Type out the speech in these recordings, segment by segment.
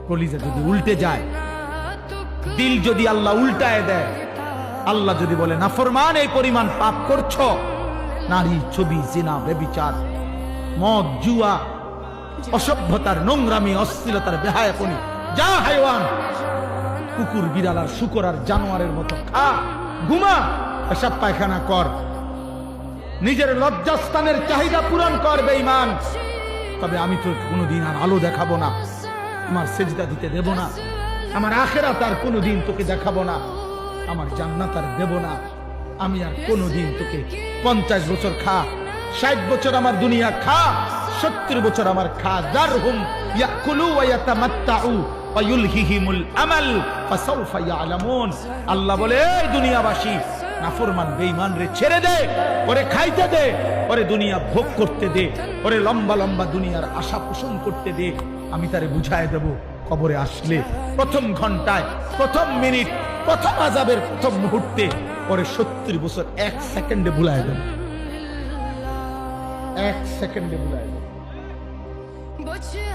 কলিজা যদি উল্টে যায়, দিল যদি আল্লাহ উল্টায় দেয়, আল্লাহ যদি বলে নাফরমান এই পরিমাণ পাপ করছো, নারী, ছবি, জিনা, ব্যভিচার, মদ, জুয়া, অসভ্যতার, নোংরামি, অশ্লীলতার, বেহায়াপনি, যা হাইওয়ান, কুকুর, বিড়াল আর শুকর আর জানোয়ারের মতো খা, ঘুমা, পেশাব পায়খানা কর, নিজের লজ্জাস্থানের চাহিদা পূরণ কর বেঈমান, তবে আমি তো কোনোদিন আর আলো দেখাবো না, আমার সেজদা দিতে দেব না, আমার আখিরাত আর কোনোদিন তোকে দেখাবো না, আমার জান্নাত আর দেব না, আমি আর কোনোদিন তোকে 50 বছর খা, 60 বছর আমার দুনিয়া খা, 70 বছর আমার খা, দারহুম ইয়াকুলু ওয়া ইয়াতামাত্তাউ ওয়া ইউলহিহিমুল আমাল ফাসাউফা ইয়ালামুন। আল্লাহ বলে, এই দুনিয়াবাসী, নাফরমান বেঈমান রে ছেড়ে দে, ওরে খাইতে দে, ওরে দুনিয়া ভোগ করতে দে, ওরে লম্বা লম্বা দুনিয়ার আশা পোষণ করতে দে, আমি তারে বুঝায় দেব কবরে আসলে প্রথম ঘন্টায়, প্রথম মিনিট, প্রথম আযাবের প্রথম মুহূর্তে ওরে 70 বছর 1 সেকেন্ডে ভুলায় দেব, 1 সেকেন্ডে ভুলায় দেব,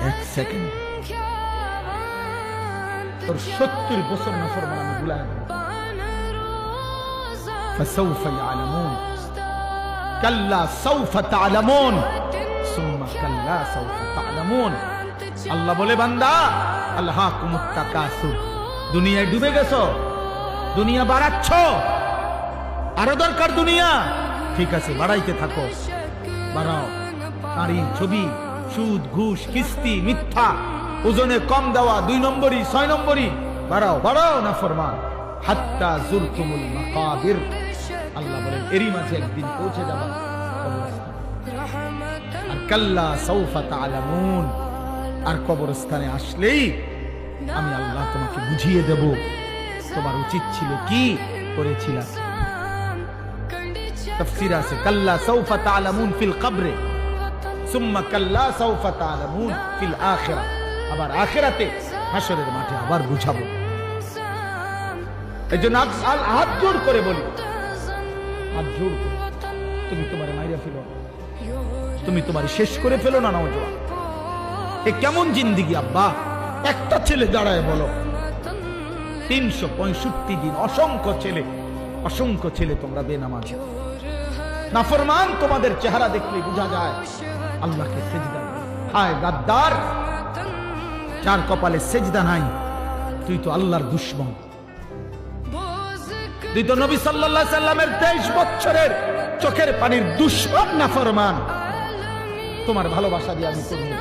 1 সেকেন্ড তোর 70 বছর নাফরমান আমি ভুলায় দেব। فسوف يعلمون كلا سوف تعلمون ثم كلا سوف تعلمون। আল্লাহ বলে, বান্দা, আলহাকুমুত তাকাসুর, দুনিয়ায় ডুবে গেছো, দুনিয়া বাড়াচ্ছ, আরো দরকার দুনিয়া, ঠিক আছে বাড়াইতে থাকো, বাড়াও, নারী, ছবি, সুদ, ঘুষ, কিস্তি, মিথ্যা, ওজনে কম দেওয়া, 2 নম্বরই, 6 নম্বরই, বাড়াও বাড়াও নাফরমান, হাত্তা যুরতুমুল মাকাবির। আল্লাহ বলেন, এরই মাঝে একদিন পৌঁছে যাবে আর কাল্লা সাউফা তা'লামুন, আর কবরস্থানে আসলেই আমি আল্লাহ তোমাকে বুঝিয়ে দেব তোমার উচিত ছিল কি, করেছিলা। তাফসীর আছে, কাল্লা সাউফা তা'লামুন ফিল কবরে সুম্মা কাল্লা সাউফা তা'লামুন ফিল আখিরাহ, আবার আখিরাতে হাশরের মাঠে আবার বুঝাবো। এইজন্য হাত জোর করে বলি, হাত জোর করে, তুমি তোমার মাইরা ফেলো, তুমি তোমার শেষ করে ফেলো না নওজোয়ান। এ কেমন জিন্দেগি আব্বা? একটা ছেলে দাঁড়ায় বলো, 365 দিন অসংখ্য ছেলে তোমরা বেনামাজি, নাফরমান, তোমাদের চেহারা দেখলে বোঝা যায় আল্লাহকে সেজদা। হায় গাদ্দার, যার কপালে সেজদা নাই, তুই তো আল্লাহর দুশমন, তুই তো নবী সাল্লাল্লাহু আলাইহি সাল্লামের 23 বছরের চোখের পানির দুশমন নাফরমান। তোমার ভালোবাসা দিয়ে আমি করব